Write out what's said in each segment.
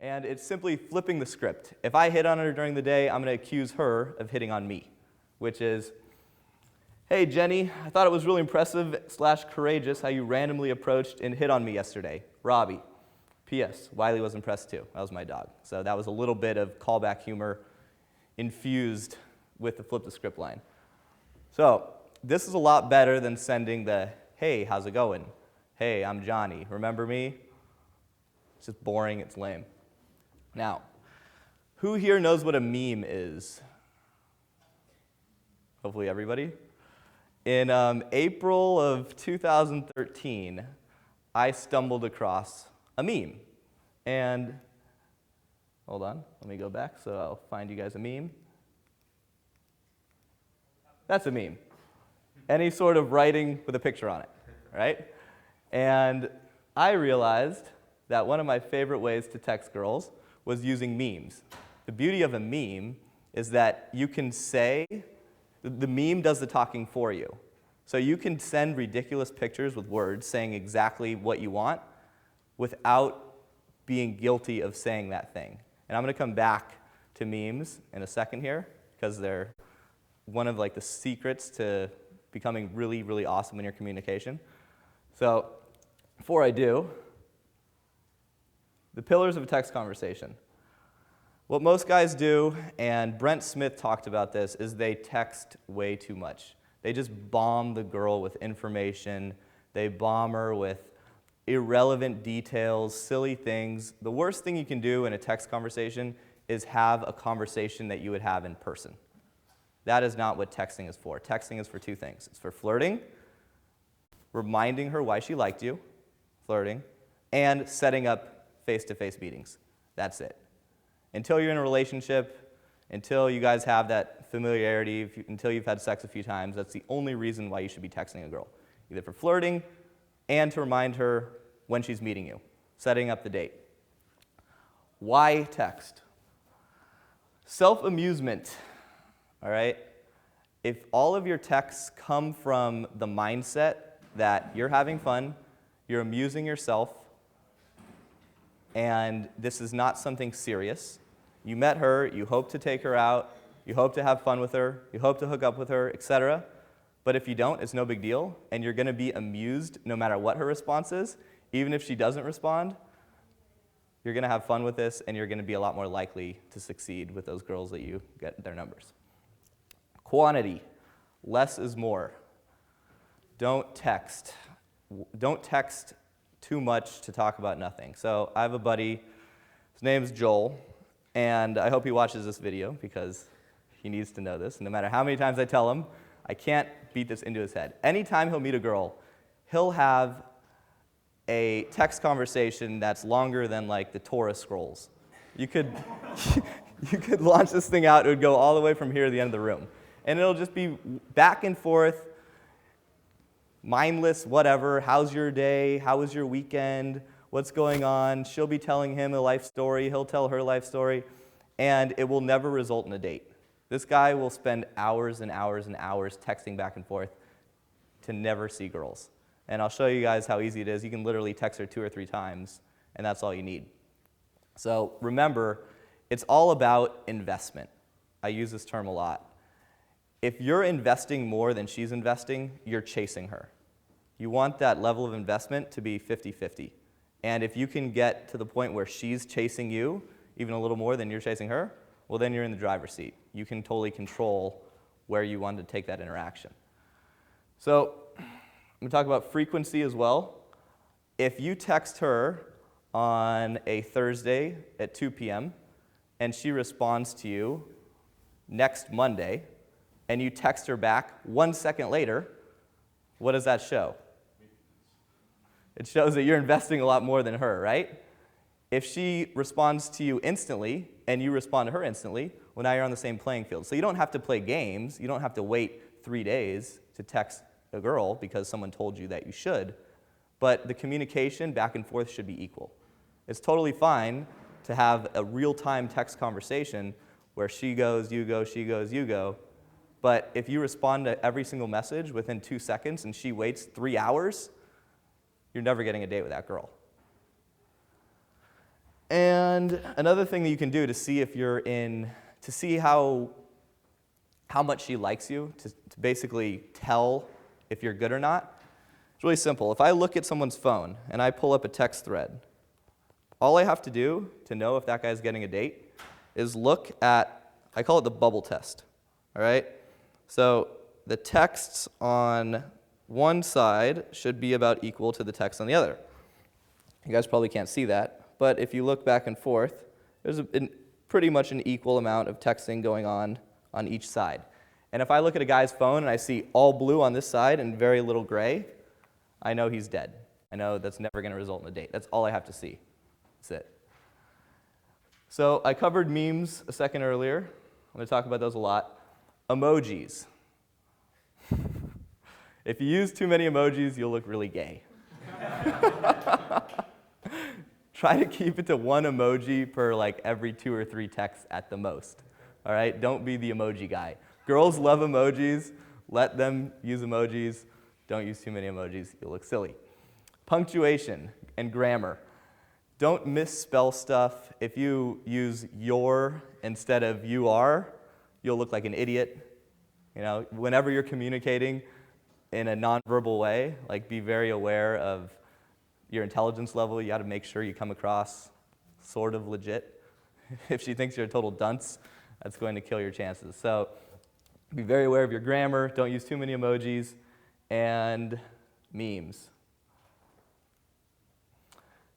And it's simply flipping the script. If I hit on her during the day, I'm going to accuse her of hitting on me, which is, hey, Jenny, I thought it was really impressive/courageous how you randomly approached and hit on me yesterday. Robbie. P.S. Wiley was impressed too. That was my dog. So that was a little bit of callback humor infused with the flip the script line. So this is a lot better than sending the, hey, how's it going? Hey, I'm Johnny. Remember me? It's just boring. It's lame. Now, who here knows what a meme is? Hopefully everybody. In April of 2013, I stumbled across a meme. And, hold on, let me go back so I'll find you guys a meme. That's a meme. Any sort of writing with a picture on it, right? And I realized that one of my favorite ways to text girls was using memes. The beauty of a meme is that you can say, the meme does the talking for you. So you can send ridiculous pictures with words saying exactly what you want without being guilty of saying that thing. And I'm going to come back to memes in a second here because they're one of the secrets to becoming really, really awesome in your communication. So before I do, the pillars of a text conversation. What most guys do, and Brent Smith talked about this, is they text way too much. They just bomb the girl with information. They bomb her with irrelevant details, silly things. The worst thing you can do in a text conversation is have a conversation that you would have in person. That is not what texting is for. Texting is for two things. It's for flirting, reminding her why she liked you, flirting, and setting up face-to-face meetings. That's it. Until you're in a relationship, until you guys have that familiarity, until you've had sex a few times, that's the only reason why you should be texting a girl. Either for flirting and to remind her when she's meeting you, setting up the date. Why text? Self-amusement, all right? If all of your texts come from the mindset that you're having fun, you're amusing yourself, and this is not something serious, you met her, you hope to take her out, you hope to have fun with her, you hope to hook up with her, etc. But if you don't, it's no big deal, and you're going to be amused no matter what her response is. Even if she doesn't respond, you're going to have fun with this, and you're going to be a lot more likely to succeed with those girls that you get their numbers. Quantity. Less is more. Don't text. Don't text too much to talk about nothing. So I have a buddy, his name's Joel, and I hope he watches this video because he needs to know this. No matter how many times I tell him, I can't beat this into his head. Anytime he'll meet a girl, he'll have a text conversation that's longer than the Torah scrolls. You could launch this thing out, it would go all the way from here to the end of the room. And it'll just be back and forth, mindless, whatever. How's your day? How was your weekend? What's going on? She'll be telling him a life story. He'll tell her life story. And it will never result in a date. This guy will spend hours and hours and hours texting back and forth to never see girls. And I'll show you guys how easy it is. You can literally text her 2 or 3 times, and that's all you need. So remember, it's all about investment. I use this term a lot. If you're investing more than she's investing, you're chasing her. You want that level of investment to be 50-50. And if you can get to the point where she's chasing you even a little more than you're chasing her, well, then you're in the driver's seat. You can totally control where you want to take that interaction. So I'm going to talk about frequency as well. If you text her on a Thursday at 2 p.m. and she responds to you next Monday, and you text her back 1 second later, what does that show? It shows that you're investing a lot more than her, right? If she responds to you instantly and you respond to her instantly, well, now you're on the same playing field. So you don't have to play games. You don't have to wait 3 days to text a girl because someone told you that you should. But the communication back and forth should be equal. It's totally fine to have a real-time text conversation where she goes, you go, she goes, you go. But if you respond to every single message within 2 seconds and she waits 3 hours, you're never getting a date with that girl. And And another thing that you can do to see if you're in, to see how much she likes you, to basically tell if you're good or not, it's really simple. If I look at someone's phone and I pull up a text thread, all I have to do to know if that guy's getting a date is look at, I call it the bubble test, all right? So the texts on one side should be about equal to the text on the other. You guys probably can't see that, but if you look back and forth, there's pretty much an equal amount of texting going on each side. And if I look at a guy's phone and I see all blue on this side and very little gray, I know he's dead. I know that's never going to result in a date. That's all I have to see. That's it. So I covered memes a second earlier. I'm going to talk about those a lot. Emojis. If you use too many emojis, you'll look really gay. Try to keep it to one emoji per like every 2 or 3 texts at the most. All right? Don't be the emoji guy. Girls love emojis. Let them use emojis. Don't use too many emojis. You'll look silly. Punctuation and grammar. Don't misspell stuff. If you use your instead of you are, you'll look like an idiot. You know, whenever you're communicating in a nonverbal way, like be very aware of your intelligence level. You got to make sure you come across sort of legit. If she thinks you're a total dunce, that's going to kill your chances. So be very aware of your grammar. Don't use too many emojis. And memes.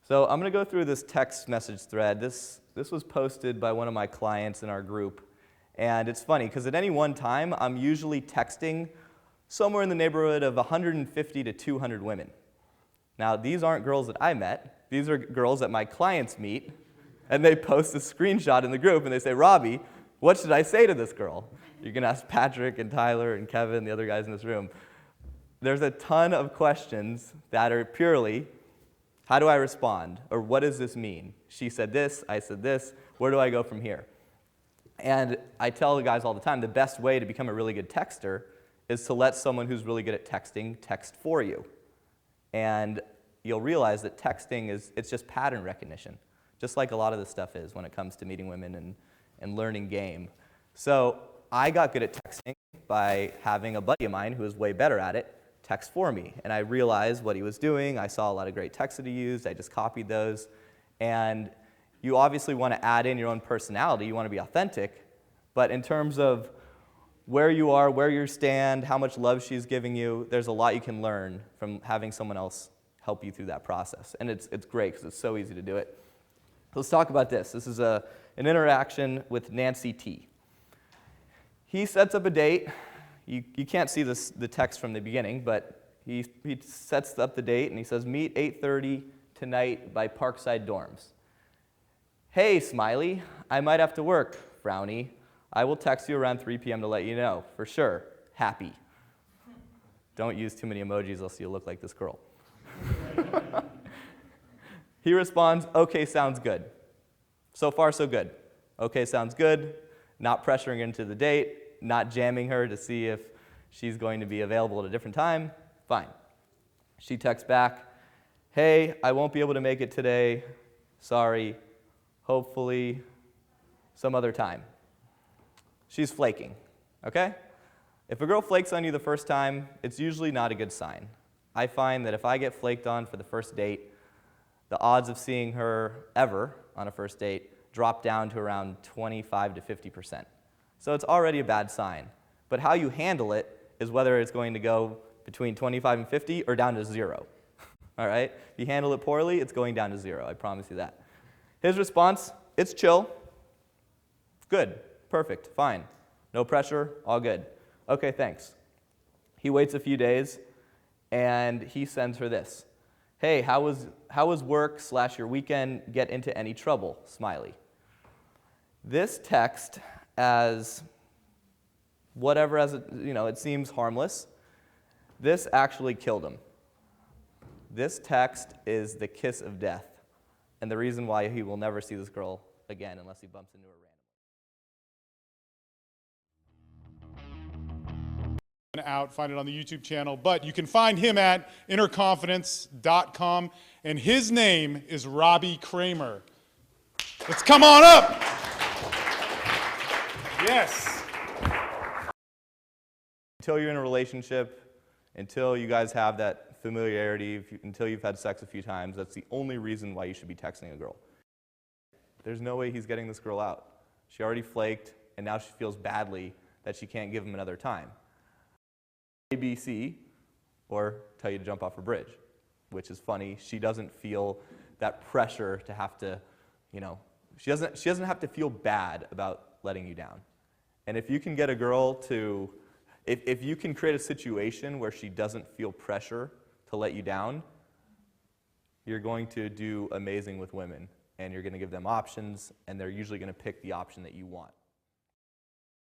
So I'm going to go through this text message thread. This was posted by one of my clients in our group. And it's funny, because at any one time, I'm usually texting somewhere in the neighborhood of 150 to 200 women. Now, these aren't girls that I met. These are girls that my clients meet. And they post a screenshot in the group, and they say, Robbie, what should I say to this girl? You can ask Patrick and Tyler and Kevin, the other guys in this room. There's a ton of questions that are purely, how do I respond? Or what does this mean? She said this, I said this, where do I go from here? And I tell the guys all the time, the best way to become a really good texter is to let someone who's really good at texting text for you. And you'll realize that texting it's just pattern recognition, just like a lot of this stuff is when it comes to meeting women and learning game. So I got good at texting by having a buddy of mine who was way better at it text for me. And I realized what he was doing. I saw a lot of great texts that he used. I just copied those. And you obviously want to add in your own personality. You want to be authentic. But in terms of where you are, where you stand, how much love she's giving you, there's a lot you can learn from having someone else help you through that process. And it's great because it's so easy to do it. Let's talk about this. This is an interaction with Nancy T. He sets up a date. You can't see the text from the beginning, but he sets up the date and he says, meet 8:30 tonight by Parkside Dorms. Hey, smiley, I might have to work, frowny. I will text you around 3 p.m. to let you know, for sure. Happy. Don't use too many emojis, else you'll look like this girl. He responds, okay, sounds good. So far, so good. Okay, sounds good. Not pressuring her into the date, not jamming her to see if she's going to be available at a different time. Fine. She texts back, hey, I won't be able to make it today. Sorry. Hopefully some other time. She's flaking, okay? If a girl flakes on you the first time, it's usually not a good sign. I find that if I get flaked on for the first date, the odds of seeing her ever on a first date drop down to around 25 to 50%. So it's already a bad sign. But how you handle it is whether it's going to go between 25 and 50 or down to 0. All right? If you handle it poorly, it's going down to 0. I promise you that. His response, it's chill. Good. Perfect. Fine. No pressure. All good. Okay, thanks. He waits a few days, and he sends her this. Hey, how was work / your weekend? Get into any trouble? Smiley. This text, as whatever, as it seems harmless, this actually killed him. This text is the kiss of death, and the reason why he will never see this girl again unless he bumps into her randomly. Out, find it on the YouTube channel, but you can find him at innerconfidence.com, and his name is Robbie Kramer. Let's come on up. Yes. Until you're in a relationship, until you guys have that familiarity, until you've had sex a few times, that's the only reason why you should be texting a girl. There's no way he's getting this girl out. She already flaked, and now she feels badly that she can't give him another time. ABC, or tell you to jump off a bridge, which is funny. She doesn't feel that pressure to have to, she doesn't have to feel bad about letting you down. And if you can get a girl to, if you can create a situation where she doesn't feel pressure to let you down, you're going to do amazing with women. And you're going to give them options, and they're usually going to pick the option that you want.